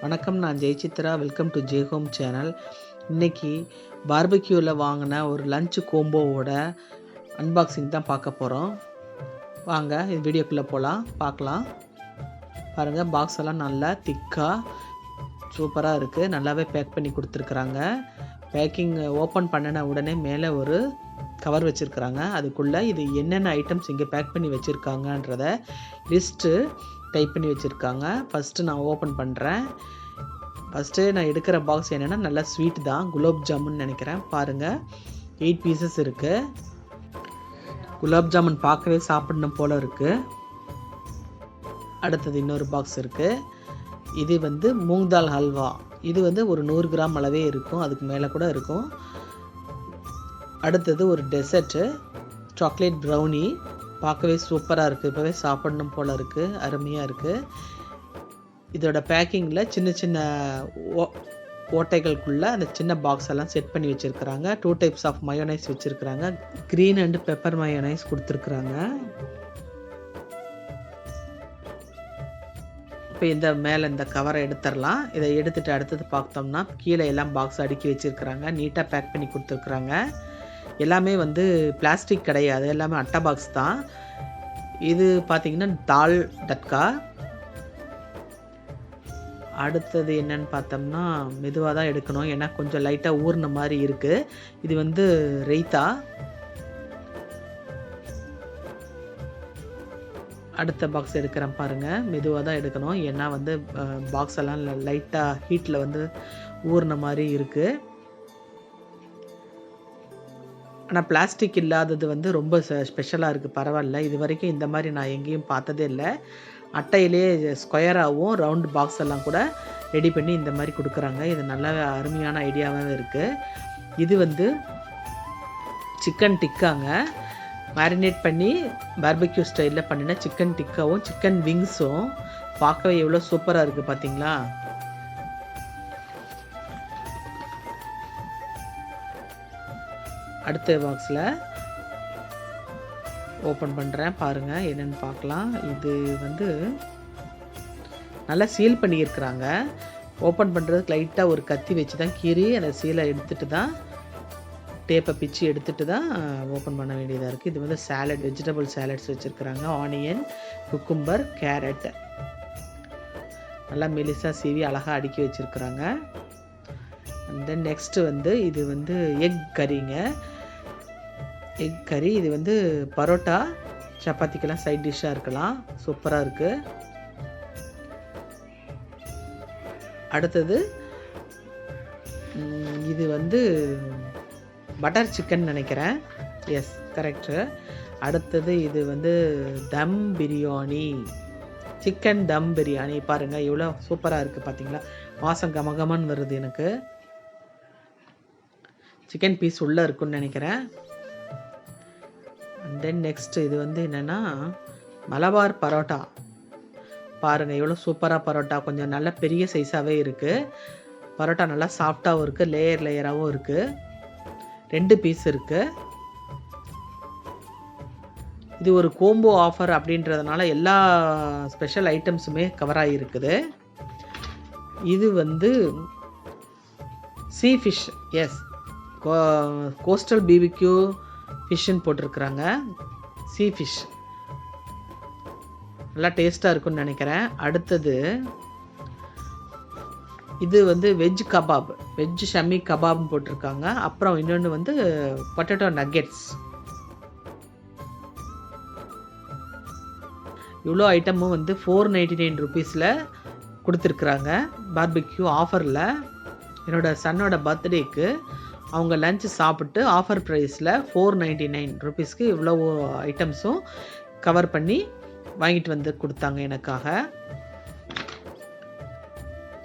வணக்கம், நான் Jayachitra. Welcome to J home channel. இன்றைக்கி பார்பக்யூவில் வாங்கின ஒரு லஞ்ச் கோம்போவோட அன்பாக்சிங் தான் பார்க்க போகிறோம். வாங்க இது வீடியோக்குள்ளே போகலாம், பார்க்கலாம். பாருங்கள், பாக்ஸ் எல்லாம் நல்லா திக்காக சூப்பராக இருக்குது. நல்லாவே பேக் பண்ணி கொடுத்துருக்குறாங்க. பேக்கிங் ஓப்பன் பண்ணின உடனே மேலே ஒரு கவர் வச்சுருக்குறாங்க. அதுக்குள்ளே இது என்னென்ன ஐட்டம்ஸ் இங்கே பேக் பண்ணி வச்சுருக்காங்கன்றத லிஸ்ட்டு டைப் பண்ணி வச்சுருக்காங்க. ஃபஸ்ட்டு நான் ஓப்பன் பண்ணுறேன். ஃபஸ்ட்டு நான் எடுக்கிற பாக்ஸ் என்னென்னா நல்லா ஸ்வீட் தான், குலாப் ஜாமுன் நினைக்கிறேன். பாருங்கள், 8 பீசஸ் இருக்குது. குலாப் ஜாமுன் பார்க்கவே சாப்பிடணும் போல் இருக்குது. அடுத்தது இன்னொரு பாக்ஸ் இருக்குது. இது மூங் தால் ஹல்வா. இது ஒரு 100 கிராம் அளவே இருக்கும், அதுக்கு மேலே கூட இருக்கும். அடுத்தது ஒரு டெசர்ட்டு, சாக்லேட் ப்ரௌனி. பார்க்கவே சூப்பராக இருக்குது, இப்போவே சாப்பிடணும் போல் இருக்குது, அருமையாக இருக்குது. இதோட பேக்கிங்கில் சின்ன சின்ன ஓட்டைகளுக்குள்ளே அந்த சின்ன பாக்ஸ் எல்லாம் செட் பண்ணி வச்சுருக்குறாங்க. 2 டைப்ஸ் ஆஃப் மயோனைஸ் வச்சுருக்குறாங்க. க்ரீன் அண்ட் பெப்பர் மயோனைஸ் கொடுத்துருக்குறாங்க. இப்போ இந்த மேலே இந்த கவரை எடுத்துடலாம். இதை எடுத்துகிட்டு அடுத்தது பார்த்தோம்னா கீழே எல்லாம் பாக்ஸ் அடுக்கி வச்சுருக்குறாங்க. நீட்டாக பேக் பண்ணி கொடுத்துருக்குறாங்க. எல்லாமே பிளாஸ்டிக் கிடையாது, எல்லாமே அட்டை பாக்ஸ் தான். இது பார்த்திங்கன்னா தால் தட்கா. அடுத்தது என்னன்னு பார்த்தோம்னா மெதுவாக தான் எடுக்கணும், ஏன்னா கொஞ்சம் லைட்டாக ஊறின மாதிரி இருக்குது. இது ரைத்தா. அடுத்த பாக்ஸ் எடுக்கிறேன் பாருங்கள், மெதுவாக தான் எடுக்கணும், ஏன்னா பாக்ஸ் எல்லாம் லைட்டாக ஹீட்டில் ஊறின மாதிரி இருக்குது. ஆனால் பிளாஸ்டிக் இல்லாதது ரொம்ப ஸ்பெஷலாக இருக்குது, பரவாயில்ல. இது வரைக்கும் இந்த மாதிரி நான் எங்கேயும் பார்த்ததே இல்லை. அட்டையிலே ஸ்கொயராகவும் ரவுண்ட் பாக்ஸ் எல்லாம் கூட ரெடி பண்ணி இந்த மாதிரி கொடுக்குறாங்க. இது நல்லாவே அருமையான ஐடியாவாகவே இருக்குது. இது சிக்கன் டிக்காங்க. மேரினேட் பண்ணி பார்பக்யூ ஸ்டைலில் பண்ணின சிக்கன் டிக்காவும் சிக்கன் விங்ஸும் பார்க்கவே எவ்வளோ சூப்பராக இருக்குது பார்த்தீங்களா. அடுத்த பாக்ஸில் ஓப்பன் பண்ணுறேன், பாருங்கள் என்னென்னு பார்க்கலாம். இது நல்லா சீல் பண்ணியிருக்கிறாங்க. ஓப்பன் பண்ணுறதுக்கு லைட்டாக ஒரு கத்தி வச்சு தான் கீறி அந்த சீலை எடுத்துகிட்டு தான், டேப்பை பிச்சு எடுத்துகிட்டு தான் ஓப்பன் பண்ண வேண்டியதாக இருக்குது. இது சாலட், வெஜிடபிள் சாலட்ஸ் வச்சுருக்குறாங்க. ஆனியன், குக்கும்பர், கேரட் நல்லா மெலிசாக சீவி அழகாக அடுக்கி வச்சுருக்குறாங்க. அண்ட் தென் நெக்ஸ்ட்டு இது எக் கறிங்க. எக் கறி. இது பரோட்டா, சப்பாத்திக்கெல்லாம் சைட் டிஷ்ஷாக இருக்கலாம், சூப்பராக இருக்குது. அடுத்தது இது பட்டர் சிக்கன் நினைக்கிறேன். Yes, correct. அடுத்தது இது தம் பிரியாணி, சிக்கன் தம் பிரியாணி. பாருங்கள் எவ்வளோ சூப்பராக இருக்குது பார்த்தீங்களா. வாசம் கமகமன்னு வருது எனக்கு. சிக்கன் பீஸ் உள்ளே இருக்குன்னு நினைக்கிறேன். அண்ட் தென் நெக்ஸ்ட் இது என்னென்னா மலபார் பரோட்டா. பாருங்கள் எவ்வளோ சூப்பராக பரோட்டா, கொஞ்சம் நல்ல பெரிய சைஸாகவே இருக்குது. பரோட்டா நல்லா சாஃப்டாகவும் இருக்குது, லேயர் லேயராகவும் இருக்குது. 2 பீஸ் இருக்குது. இது ஒரு கோம்போ ஆஃபர் அப்படின்றதுனால எல்லா ஸ்பெஷல் ஐட்டம்ஸுமே கவர் ஆகியிருக்குது. இது sea fish. Yes, coastal BBQ ஃபிஷ்ஷுன்னு போட்டிருக்குறாங்க. சீ ஃபிஷ் நல்லா டேஸ்ட்டாக இருக்குன்னு நினைக்கிறேன். அடுத்தது இது வெஜ் கபாப், வெஜ் ஷமி கபாப்னு போட்டிருக்காங்க. அப்புறம் இன்னொன்று பொட்டேட்டோ நக்கெட்ஸ். இவ்வளோ ஐட்டமும் 499 ருபீஸில் கொடுத்துருக்குறாங்க பார்பக்யூ ஆஃபரில். என்னோடய சன்னோட பர்த்டேக்கு அவங்க லஞ்ச் சாப்பிட்டு ஆஃபர் ப்ரைஸில் 499 ருபீஸ்க்கு இவ்வளோ ஐட்டம்ஸும் கவர் பண்ணி வாங்கிட்டு கொடுத்தாங்க எனக்காக.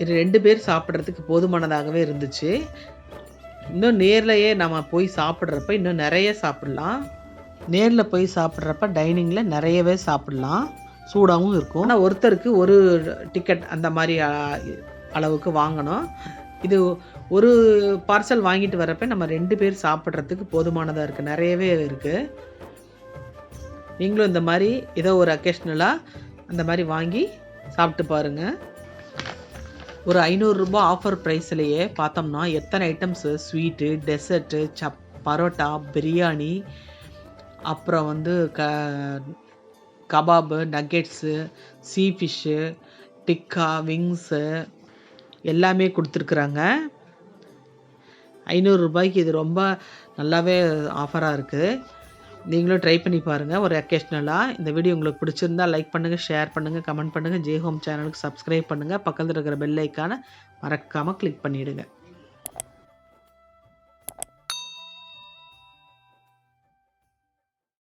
இது 2 பேர் சாப்பிட்றதுக்கு போதுமானதாகவே இருந்துச்சு. இன்னும் நேர்லையே நம்ம போய் சாப்பிட்றப்ப இன்னும் நிறைய சாப்பிட்லாம். நேரில் போய் சாப்பிட்றப்ப டைனிங்கில் நிறையவே சாப்பிட்லாம், சூடாகவும் இருக்கும். ஆனால் ஒருத்தருக்கு ஒரு டிக்கெட் அந்த மாதிரி அளவுக்கு வாங்கணும். இது ஒரு பார்சல் வாங்கிட்டு வரப்ப நம்ம 2 பேர் சாப்பிட்றதுக்கு போதுமானதாக இருக்குது, நிறையவே இருக்குது. நீங்களும் இந்த மாதிரி ஏதோ ஒரு அக்கேஷ்னலாக அந்த மாதிரி வாங்கி சாப்பிட்டு பாருங்கள். ஒரு ரூ. 500 ஆஃபர் ப்ரைஸ்லேயே பார்த்தோம்னா எத்தனை items sweet, dessert, parotta, biryani, அப்புறம் வந்து கபாபு, நக்கெட்ஸு, சீ ஃபிஷ்ஷு, டிக்கா, விங்ஸு எல்லாமே கொடுத்துருக்குறாங்க. ரூ. 500 இது ரொம்ப நல்லாவே ஆஃபராக இருக்குது. நீங்களும் ட்ரை பண்ணி பாருங்கள் ஒரு அக்கேஷ்னலாக. இந்த வீடியோ உங்களுக்கு பிடிச்சிருந்தா லைக் பண்ணுங்கள், ஷேர் பண்ணுங்கள், கமெண்ட் பண்ணுங்கள். ஜே ஹோம் சேனலுக்கு சப்ஸ்கிரைப் பண்ணுங்கள். பக்கத்தில் இருக்கிற பெல் ஐக்கானை மறக்காமல் கிளிக் பண்ணிவிடுங்க.